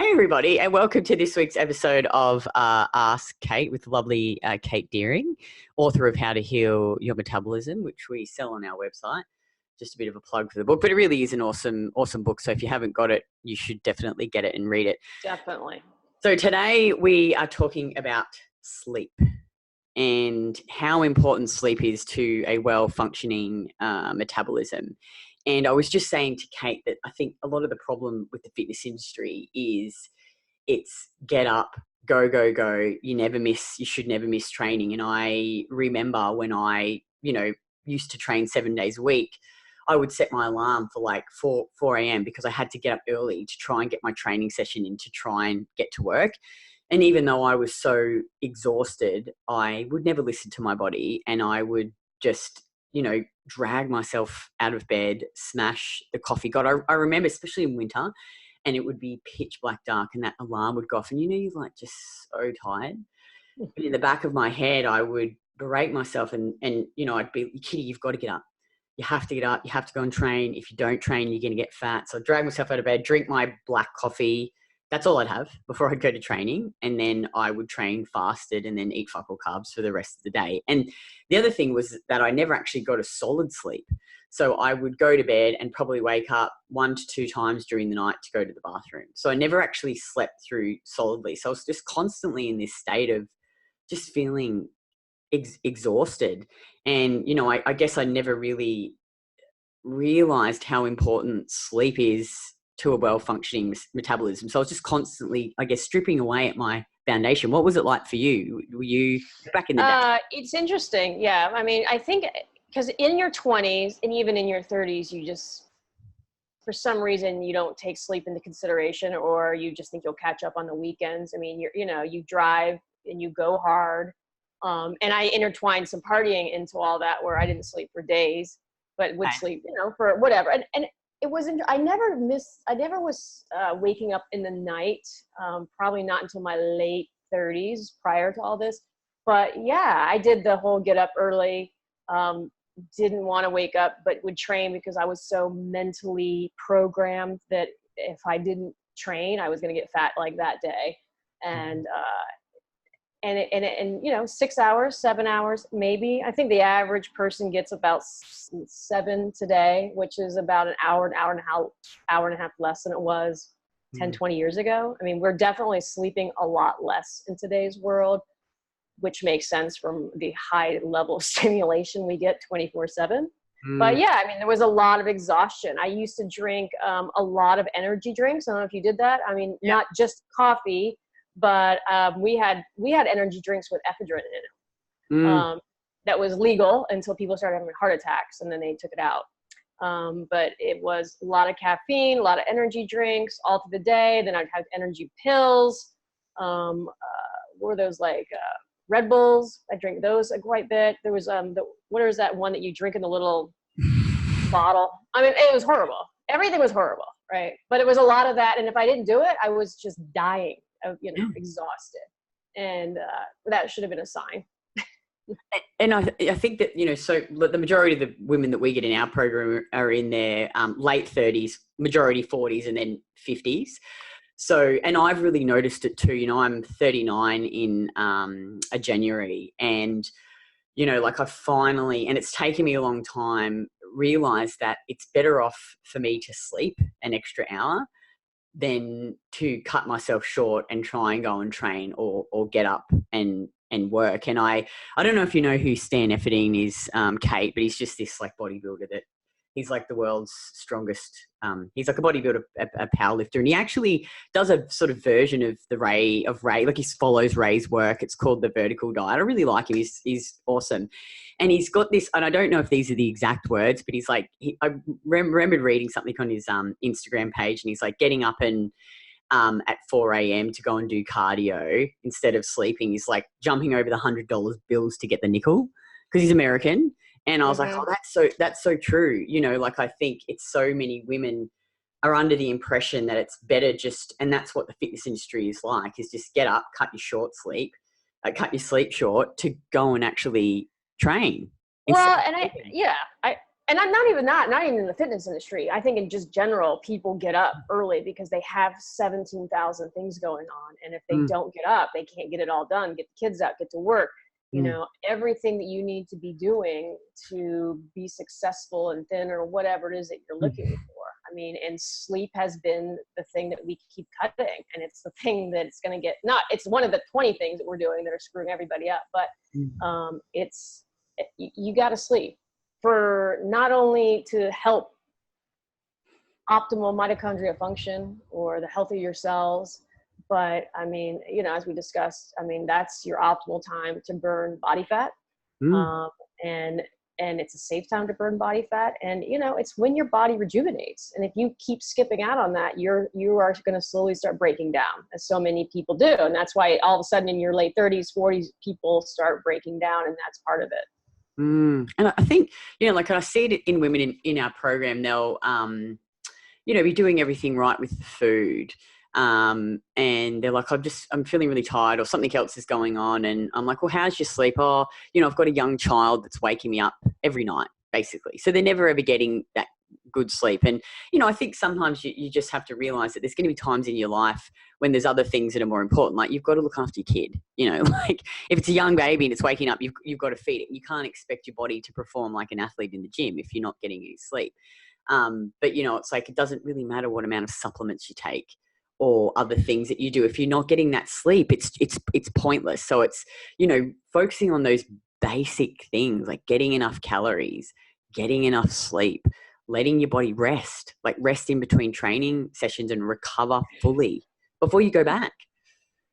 Hey everybody, and welcome to this week's episode of Ask Kate with lovely Kate Deering, author of How to Heal Your Metabolism, which we sell on our website. Just a bit of a plug for the book, but it really is an awesome book. So if you haven't got it, you should definitely get it and read it. Definitely. So today we are talking about sleep and how important sleep is to a well-functioning metabolism. And I was just saying to Kate that I think a lot of the problem with the fitness industry is it's get up, go, go, go. You should never miss training. And I remember when I, used to train 7 days a week, I would set my alarm for like 4 a.m. because I had to get up early to try and get my training session in to try and get to work. And even though I was so exhausted, I would never listen to my body, and I would just, drag myself out of bed, smash the coffee. God, I remember, especially in winter, and it would be pitch black dark and that alarm would go off and, you're like just so tired. But in the back of my head, I would berate myself and I'd be, Kitty, you've got to get up. You have to get up. You have to go and train. If you don't train, you're going to get fat. So I'd drag myself out of bed, drink my black coffee. That's all I'd have before I'd go to training. And then I would train fasted and then eat fuck all carbs for the rest of the day. And the other thing was that I never actually got a solid sleep. So I would go to bed and probably wake up 1 to 2 times during the night to go to the bathroom. So I never actually slept through solidly. So I was just constantly in this state of just feeling exhausted. And, I guess I never really realized how important sleep is to a well-functioning metabolism. So I was just constantly, I guess, stripping away at my foundation. What was it like for you? Were you back in the day? It's interesting. Yeah. I mean, I think because in your 20s and even in your 30s, you just, for some reason, you don't take sleep into consideration, or you just think you'll catch up on the weekends. I mean, you drive and you go hard. And I intertwined some partying into all that, where I didn't sleep for days, but would sleep, for whatever. And it wasn't, I never was waking up in the night, probably not until my late 30s prior to all this. But yeah, I did the whole get up early, didn't want to wake up, but would train because I was so mentally programmed that if I didn't train, I was going to get fat like that day. And 6 hours, 7 hours, maybe. I think the average person gets about 7 today, which is about an hour and a half less than it was 10, 20 years ago. I mean, we're definitely sleeping a lot less in today's world, which makes sense from the high level of stimulation we get 24/7. But yeah, I mean, there was a lot of exhaustion. I used to drink a lot of energy drinks. I don't know if you did that. I mean, not just coffee, but we had energy drinks with ephedrine in it. That was legal until people started having heart attacks, and then they took it out. But it was a lot of caffeine, a lot of energy drinks all through the day. Then I'd have energy pills. Were those like Red Bulls? I drank those quite a bit. There was what is that one that you drink in the little bottle? I mean, it was horrible. Everything was horrible, right? But it was a lot of that, and if I didn't do it, I was just dying of exhausted, and that should have been a sign. And I think that so the majority of the women that we get in our program are in their late 30s, majority 40s, and then 50s. So, and I've really noticed it too. I'm 39 in January, and like I finally, and it's taken me a long time, realized that it's better off for me to sleep an extra hour than to cut myself short and try and go and train or get up and work. And I don't know if you know who Stan Efferdine is, Kate, but he's just this like bodybuilder that he's like the world's strongest. He's like a bodybuilder, a power lifter, and he actually does a sort of version of Ray, like he follows Ray's work. It's called the vertical diet. I really like him. He's awesome. And he's got this, and I don't know if these are the exact words, but he's like, I remembered reading something on his Instagram page, and he's like getting up and at 4 a.m. to go and do cardio instead of sleeping. He's like jumping over the $100 bills to get the nickel because he's American. And I was like, oh, that's so true. Like I think it's so many women are under the impression that it's better and that's what the fitness industry is like, is just get up, cut your sleep short to go and actually train. Well, and And I'm not even in the fitness industry. I think in just general, people get up early because they have 17,000 things going on. And if they don't get up, they can't get it all done, get the kids out, get to work, you know, everything that you need to be doing to be successful and thin or whatever it is that you're looking for. I mean, and sleep has been the thing that we keep cutting. And it's the thing that's going to it's one of the 20 things that we're doing that are screwing everybody up, but you got to sleep. For not only to help optimal mitochondria function or the health of your cells, but I mean, you know, as we discussed, I mean, that's your optimal time to burn body fat. And it's a safe time to burn body fat. And, you know, it's when your body rejuvenates. And if you keep skipping out on that, you are going to slowly start breaking down, as so many people do. And that's why all of a sudden in your late 30s, 40s, people start breaking down, and that's part of it. And I think, you know, like I see it in women in our program, they'll, you know, be doing everything right with the food. And they're like, I'm feeling really tired, or something else is going on. And I'm like, well, how's your sleep? Oh, you know, I've got a young child that's waking me up every night, basically. So they're never ever getting that good sleep. And, you know, I think sometimes you just have to realize that there's going to be times in your life when there's other things that are more important. Like, you've got to look after your kid, you know, like if it's a young baby and it's waking up, you've got to feed it. You can't expect your body to perform like an athlete in the gym if you're not getting any sleep. But, you know, it's like, it doesn't really matter what amount of supplements you take or other things that you do. If you're not getting that sleep, it's pointless. So it's, you know, focusing on those basic things, like getting enough calories, getting enough sleep, letting your body rest, like rest in between training sessions and recover fully before you go back.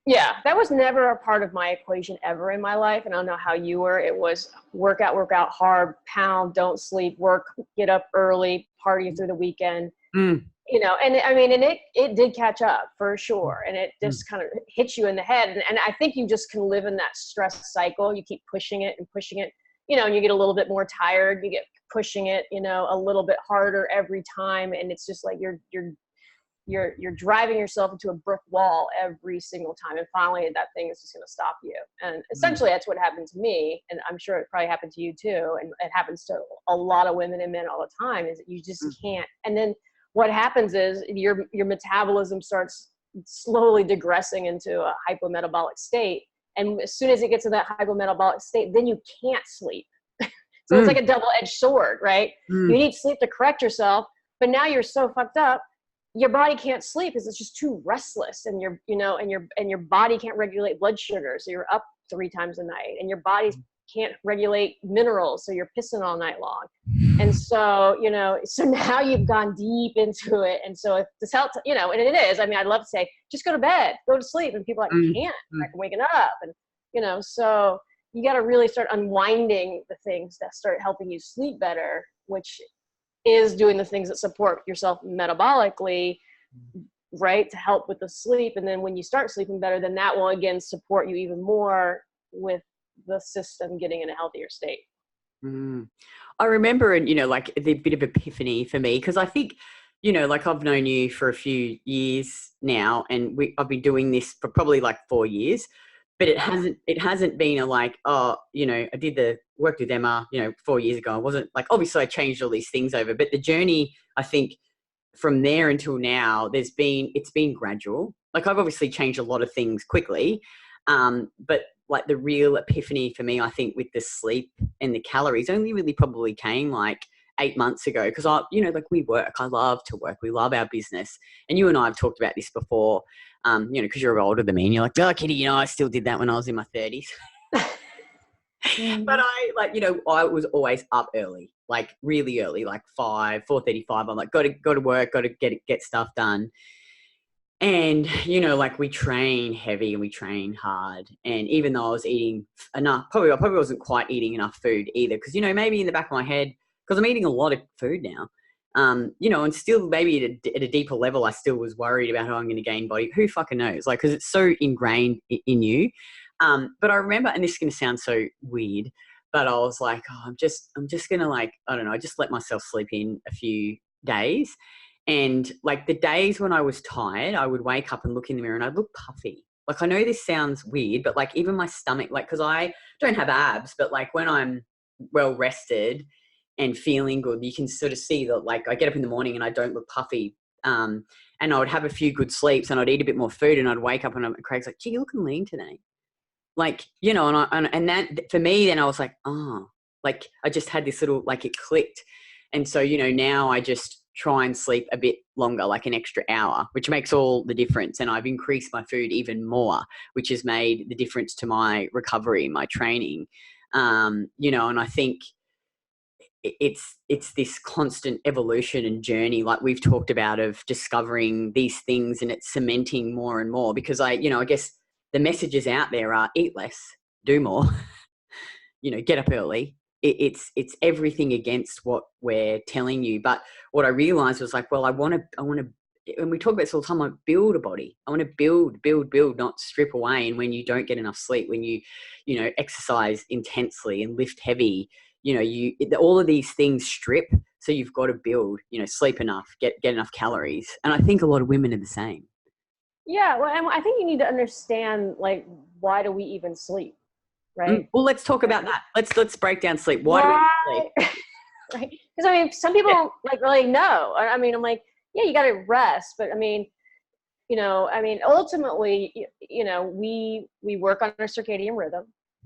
Yeah, that was never a part of my equation ever in my life. And I don't know how you were. It was work out hard, pound, don't sleep, work, get up early, party through the weekend. You know, and I mean, and it did catch up for sure. And it just kind of hits you in the head. And I think you just can live in that stress cycle. You keep pushing it, you know, and you get a little bit more tired, you get pushing it, you know, a little bit harder every time. And it's just like you're driving yourself into a brick wall every single time. And finally that thing is just going to stop you. And essentially that's what happened to me. And I'm sure it probably happened to you too. And it happens to a lot of women and men all the time, is that you just can't. And then what happens is your metabolism starts slowly digressing into a hypometabolic state. And as soon as it gets to that hypometabolic state, then you can't sleep. So it's like a double-edged sword, right? You need sleep to correct yourself, but now you're so fucked up, your body can't sleep because it's just too restless, and your body can't regulate blood sugar, so you're up 3 times a night, and your body can't regulate minerals, so you're pissing all night long. And so, you know, so now you've gone deep into it. And so if this helps, you know, and it is, I mean, I'd love to say, just go to bed, go to sleep. And people are like, I can't, I'm waking up. And, you know, so you got to really start unwinding the things that start helping you sleep better, which is doing the things that support yourself metabolically, right, to help with the sleep. And then when you start sleeping better, then that will again support you even more with the system getting in a healthier state. I remember, and, you know, like the bit of epiphany for me, because I think, you know, like I've known you for a few years now, and I've been doing this for probably like 4 years, but it hasn't been a like, oh, you know, I did the work with Emma, you know, 4 years ago. I wasn't like, obviously I changed all these things over, but the journey, I think from there until now, it's been gradual. Like I've obviously changed a lot of things quickly, but like the real epiphany for me, I think, with the sleep and the calories only really probably came like 8 months ago. Because you know, like we work, I love to work. We love our business. And you and I have talked about this before, you know, because you're older than me and you're like, oh, Kitty, you know, I still did that when I was in my 30s. But I like, you know, I was always up early, like really early, like 4:35. I'm like, go to work, got to get stuff done. And, you know, like we train heavy and we train hard. And even though I was eating enough, I probably wasn't quite eating enough food either. Because, you know, maybe in the back of my head, because I'm eating a lot of food now, you know, and still maybe at a deeper level, I still was worried about how I'm going to gain body. Who fucking knows? Like, because it's so ingrained in you. But I remember, and this is going to sound so weird, but I was like, oh, I'm just going to like, I don't know, I just let myself sleep in a few days. And like the days when I was tired, I would wake up and look in the mirror and I'd look puffy. Like, I know this sounds weird, but like even my stomach, like, cause I don't have abs, but like when I'm well rested and feeling good. You can sort of see that, like, I get up in the morning and I don't look puffy. And I would have a few good sleeps and I'd eat a bit more food and I'd wake up and Craig's like, gee, you're looking lean today. Like, you know, and that for me, then I was like, oh, like I just had this little, like it clicked. And so, you know, now I just try and sleep a bit longer, like an extra hour, which makes all the difference. And I've increased my food even more, which has made the difference to my recovery, my training. You know, and I think it's this constant evolution and journey, like we've talked about, of discovering these things, and it's cementing more and more, because I guess the messages out there are eat less, do more, you know, get up early. It's everything against what we're telling you. But what I realized was like, well, I want to, and we talk about this all the time, I build a body. I want to build, not strip away. And when you don't get enough sleep, when you know, exercise intensely and lift heavy, you know, all of these things strip. So you've got to build, you know, sleep enough, get enough calories. And I think a lot of women are the same. Yeah. Well, and I think you need to understand, like, why do we even sleep? Right. Well, let's talk about that. Let's break down sleep. Why do we sleep? Right. Because I mean, some people don't like really know. I mean, I'm like, yeah, you got to rest, but I mean, you know, I mean, ultimately, you know, we work on our circadian rhythm,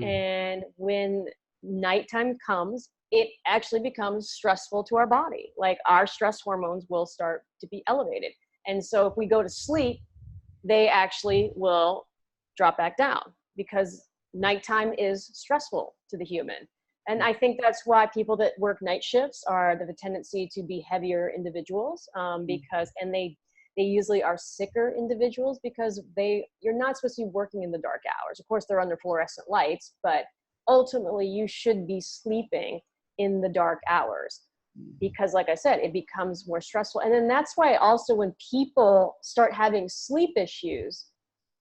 and when nighttime comes, it actually becomes stressful to our body. Like, our stress hormones will start to be elevated, and so if we go to sleep, they actually will drop back down, because nighttime is stressful to the human. And I think that's why people that work night shifts are the tendency to be heavier individuals, because, and they usually are sicker individuals, because you're not supposed to be working in the dark hours. Of course, they're under fluorescent lights, but ultimately you should be sleeping in the dark hours, because like I said, it becomes more stressful. And then that's why also when people start having sleep issues,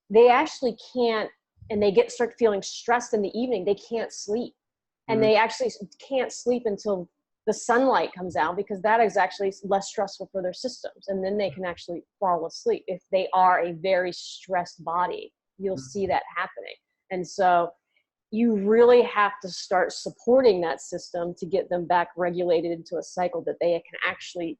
they actually can't, and they start feeling stressed in the evening, they can't sleep. And they actually can't sleep until the sunlight comes out, because that is actually less stressful for their systems. And then they can actually fall asleep. If they are a very stressed body, you'll see that happening. And so you really have to start supporting that system to get them back regulated into a cycle that they can actually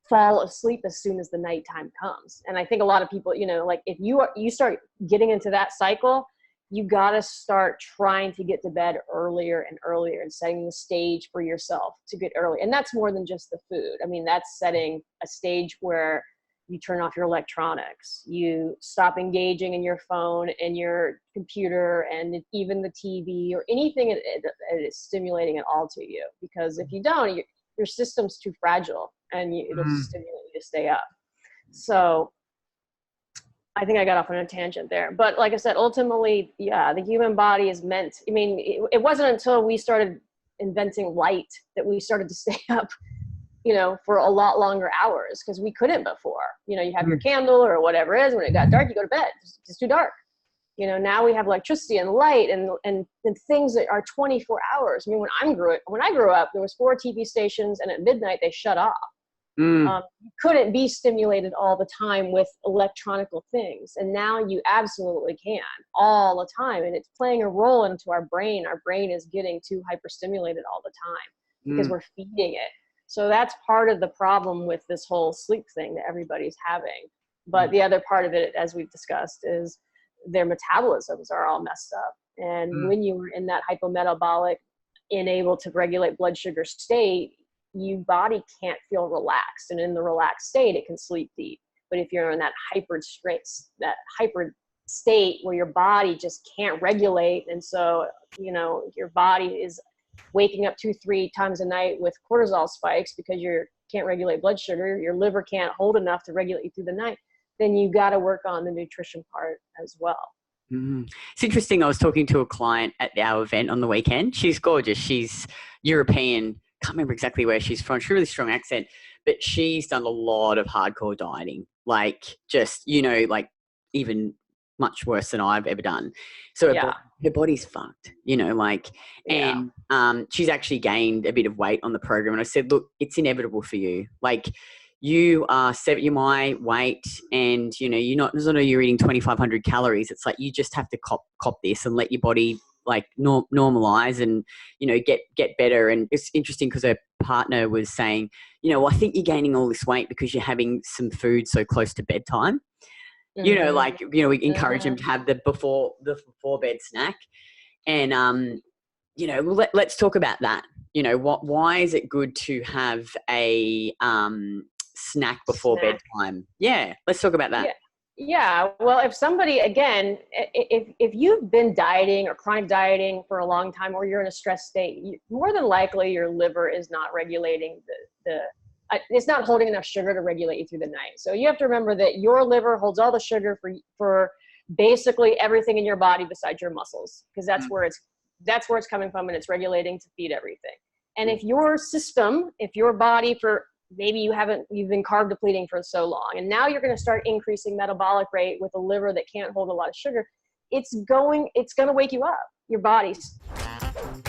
fall asleep as soon as the nighttime comes. And I think a lot of people, you know, like if you start getting into that cycle, you got to start trying to get to bed earlier and earlier, and setting the stage for yourself to get early. And that's more than just the food. I mean, that's setting a stage where you turn off your electronics, you stop engaging in your phone and your computer and even the TV or anything that is stimulating at all to you. Because if you don't, your system's too fragile, and it'll stimulate you to stay up. So I think I got off on a tangent there. But like I said, ultimately, yeah, the human body is meant, I mean, it wasn't until we started inventing light that we started to stay up, you know, for a lot longer hours, because we couldn't before. You know, you have your candle or whatever it is. When it got dark, you go to bed. It's too dark. You know, now we have electricity and light and things that are 24 hours. I mean, when I grew up, there was 4 TV stations, and at midnight they shut off. You couldn't be stimulated all the time with electronical things. And now you absolutely can all the time. And it's playing a role into our brain. Our brain is getting too hyperstimulated all the time because we're feeding it. So that's part of the problem with this whole sleep thing that everybody's having. But the other part of it, as we've discussed, is their metabolisms are all messed up. And when you were in that hypometabolic, unable to regulate blood sugar state, your body can't feel relaxed. And in the relaxed state, it can sleep deep. But if you're in that hyper state where your body just can't regulate, and so, you know, your body is waking up 2-3 times a night with cortisol spikes because you can't regulate blood sugar, your liver can't hold enough to regulate you through the night, then you got to work on the nutrition part as well. It's interesting. I was talking to a client at our event on the weekend. She's gorgeous. She's European. Can't remember exactly where she's from. She's a really strong accent, but she's done a lot of hardcore dieting, like just, you know, like even much worse than I've ever done. So her body's fucked, you know, like, and she's actually gained a bit of weight on the program. And I said, look, it's inevitable for you. Like, you're my weight, and, you know, you're not eating 2,500 calories. It's like, you just have to cop this and let your body like normalize and, you know, get better. And it's interesting because her partner was saying, you know, well, I think you're gaining all this weight because you're having some food so close to bedtime. You know, like, you know, we encourage them to have the before bed snack. And, you know, let's talk about that. You know, why is it good to have a snack before bedtime? Yeah, let's talk about that. Yeah. Well, if somebody, again, if you've been dieting or chronic dieting for a long time, or you're in a stress state, more than likely your liver is not regulating it's not holding enough sugar to regulate you through the night. So you have to remember that your liver holds all the sugar for basically everything in your body besides your muscles, because that's where it's coming from, and it's regulating to feed everything. And if your system, if your body, for maybe you've been carb depleting for so long, and now you're going to start increasing metabolic rate with a liver that can't hold a lot of sugar, it's going to wake you up. Your body's